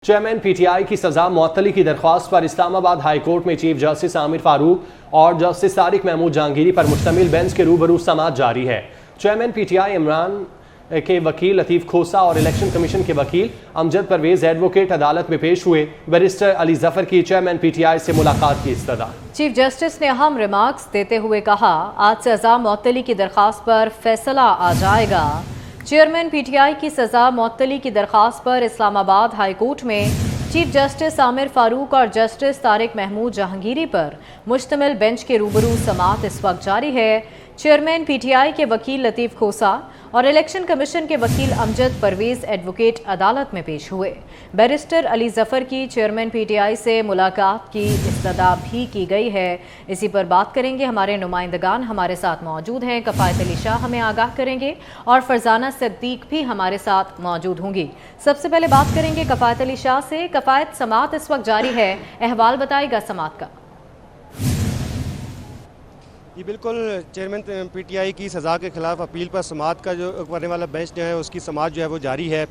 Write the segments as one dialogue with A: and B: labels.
A: Chairman PTI की सजा मुअत्तली की दरख्वास्त पर इस्लामाबाद हाई कोर्ट में चीफ जस्टिस आमिर फारूक और जस्टिस तारिक महमूद जहांगीरी पर मुश्तमिल बेंच के रूबरू समाअत जारी है। चेयरमैन पीटीआई इमरान के वकील लतीफ़ खोसा और इलेक्शन कमीशन के वकील अमजद परवेज एडवोकेट अदालत में पेश हुए। बैरिस्टर अली जफर की चेयरमैन पीटीआई से मुलाकात की इस्तदा।
B: चीफ जस्टिस ने अहम रिमार्क्स देते हुए कहा, आज सजा मुअत्तली की दरख्वास्त पर फैसला आ जाएगा। चेयरमैन पीटीआई की सजा मुअत्तली की दरख्वास्त पर इस्लामाबाद हाई कोर्ट में चीफ जस्टिस आमिर फारूक और जस्टिस तारिक महमूद जहांगीरी पर मुश्तमिल बेंच के रूबरू समाअत इस वक्त जारी है। चेयरमैन पीटीआई के वकील लतीफ़ खोसा और इलेक्शन कमीशन के वकील अमजद परवेज एडवोकेट अदालत में पेश हुए। बैरिस्टर अली जफर की चेयरमैन पीटीआई से मुलाकात की इस्तदा भी की गई है। इसी पर बात करेंगे, हमारे नुमाइंदगान हमारे साथ मौजूद हैं। कफ़ायत अली शाह हमें आगाह करेंगे और फरजाना सिद्दीक भी हमारे साथ मौजूद होंगी। सबसे पहले बात करेंगे कफ़ायत अली शाह से। कफ़ायत, समाअत इस वक्त जारी है, अहवाल बताएगा समाअत का।
C: जी बिल्कुल, चेयरमैन पीटीआई की सज़ा के खिलाफ अपील पर समाअत का जो करने वाला बेंच जो है उसकी समाअत जो है वो जारी है।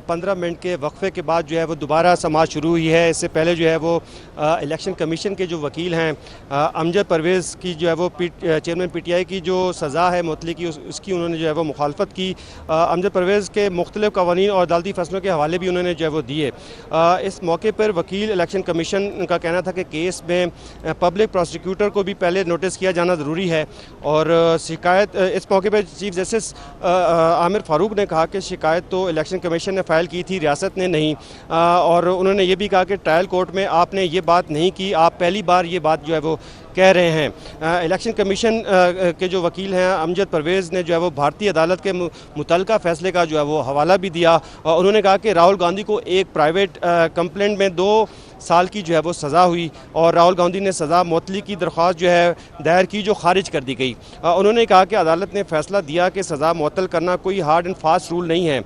C: 15 मिनट के वक्फे के बाद जो है वो दोबारा समाअत शुरू हुई है। इससे पहले जो है वो इलेक्शन कमीशन के जो वकील हैं अमजद परवेज़ की जो है वो चेयरमैन पीटीआई की जो सज़ा है मुअत्तली की उसकी उन्होंने जो है वो मुखालफत की। अमजद परवेज़ के मुख्तलिफ कवानीन और अदालती फैसलों के हवाले भी उन्होंने जो है वो दिए। इस मौके पर वकील इलेक्शन कमीशन का कहना था कि केस में पब्लिक प्रोसिक्यूटर को भी पहले नोटिस किया जाना ज़रूरी है और शिकायत इस मौके पर चीफ जस्टिस आमिर फारूक ने कहा कि शिकायत तो इलेक्शन कमीशन ने फ़ाइल की थी, रियासत ने नहीं। और उन्होंने ये भी कहा कि ट्रायल कोर्ट में आपने ये बात नहीं की, आप पहली बार ये बात जो है वो कह रहे हैं। इलेक्शन कमीशन के जो वकील हैं अमजद परवेज़ ने जो है वो भारतीय अदालत के मुतल्लिका फ़ैसले का जो है वो हवाला भी दिया और उन्होंने कहा कि राहुल गांधी को एक प्राइवेट कंप्लेंट में 2 साल की जो है वो सज़ा हुई और राहुल गांधी ने सज़ा मुअत्तली की दरख्वास्त जो है दायर की जो खारिज कर दी गई। उन्होंने कहा कि अदालत ने फ़ैसला दिया कि सज़ा मुअत्तल करना कोई हार्ड एंड फास्ट रूल नहीं है।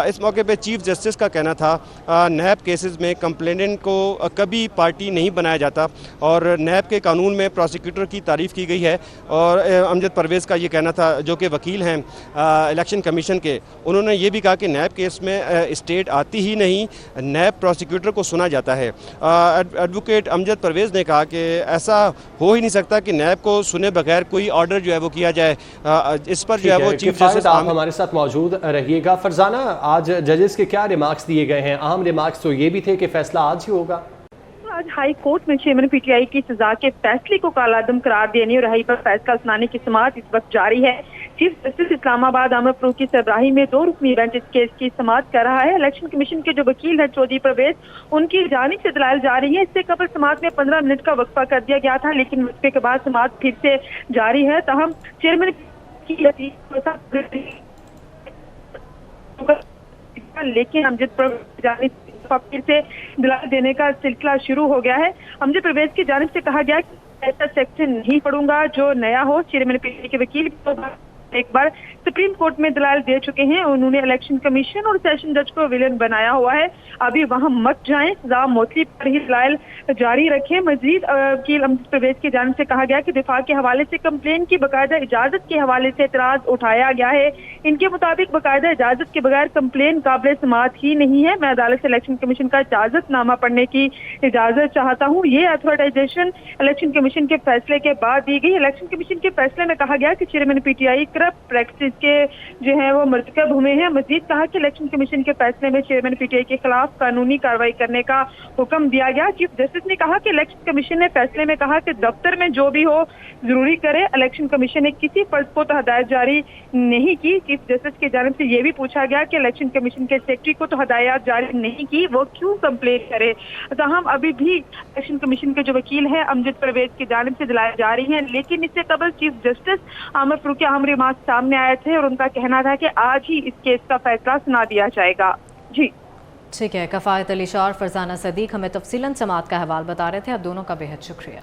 C: इस मौके पे चीफ जस्टिस का कहना था नैब केसेस में कंप्लेनेंट को कभी पार्टी नहीं बनाया जाता और नैब के कानून में प्रोसिक्यूटर की तारीफ़ की गई है। और अमजद परवेज़ का ये कहना था जो कि वकील हैं इलेक्शन कमीशन के, उन्होंने ये भी कहा कि नैब केस में स्टेट आती ही नहीं, नैब प्रोसिक्यूटर को सुना जाता है। एडवोकेट अमजद परवेज़ ने कहा कि ऐसा हो ही नहीं सकता कि नैब को सुने बगैर कोई ऑर्डर जो है वो किया जाए। इस पर जो है वो चीफ जस्टिस
A: आप हमारे साथ मौजूद रहिएगा। फरजाना, आज जजेस के क्या रिमार्क्स दिए गए हैं? अहम रिमार्क्स तो ये भी थे कि फैसला आज ही होगा।
D: आज हाई कोर्ट में चेयरमैन पीटीआई की सजा के फैसले को कालादम करार देने और रहाई पर फैसला सुनाने की समाअत इस वक्त जारी है। चीफ जस्टिस इस्लामाबाद आमिर फारूक की सरबराही में 2 रुकनी बेंच इस केस की समाअत कर रहा है। इलेक्शन कमीशन के जो वकील है चौधरी परवेज, उनकी जानिब से दलाइल जारी है। इससे कबल समाअत में 15 मिनट का वक्फा कर दिया गया था, लेकिन वक्फे के बाद समाअत फिर से जारी है। तहम चेयरमैन की लेकिन अमजद जानिब फिर से दलाल देने का सिलसिला शुरू हो गया है। अमजद परवेज की जानिब से कहा गया कि ऐसा सेक्शन नहीं पढ़ूंगा जो नया हो। चेयरमैन पीटीआई के वकील एक बार सुप्रीम कोर्ट में दलाल दे चुके हैं। उन्होंने इलेक्शन कमीशन और सेशन जज को विलेन बनाया हुआ है, अभी वहां मत जाएं, सजा मुअत्तली पर ही दलाल जारी रखें। मजीद वकील अमजद परवेज की जानिब से कहा गया कि दिफा के हवाले से कंप्लेन की बाकायदा इजाजत के हवाले से एतराज उठाया गया है। इनके मुताबिक बाकायदा इजाजत के बगैर कंप्लेन काबिल समाअत ही नहीं है। मैं अदालत से इलेक्शन कमीशन का इजाजतनामा पढ़ने की इजाजत चाहता हूँ। ये अथॉराइजेशन इलेक्शन कमीशन के फैसले के बाद दी गई। इलेक्शन कमीशन के फैसले में कहा गया कि चेयरमैन पीटीआई करप्ट प्रैक्टिस के जो है वो मर्तकब हुए हैं। मजीद कहा कि इलेक्शन कमीशन के फैसले में चेयरमैन पीटीआई के खिलाफ कानूनी कार्रवाई करने का हुक्म दिया गया। चीफ जस्टिस ने कहा कि इलेक्शन कमीशन ने फैसले में कहा कि दफ्तर में जो भी हो जरूरी करे। इलेक्शन कमीशन ने किसी फर्द को तो हदायत जारी नहीं की। चीफ जस्टिस की जानिब से यह भी पूछा गया कि इलेक्शन कमीशन के सेक्रेटरी को तो हदायत जारी नहीं की, वो क्यों कंप्लेन करे। हम अभी भी इलेक्शन कमीशन के जो वकील हैं अमजद परवेज की जानिब से दलाइल जारी हैं, लेकिन इससे कबल चीफ जस्टिस आमिर फारूक के अहम रिमार्क सामने आए थे और उनका कहना था कि आज ही इस केस का फैसला सुना दिया जाएगा। जी
B: ठीक है, कफ़ायत अली शाह और फरजाना सिद्दीक हमें तफसीलन समाअत का अहवाल बता रहे थे। आप दोनों का बेहद शुक्रिया।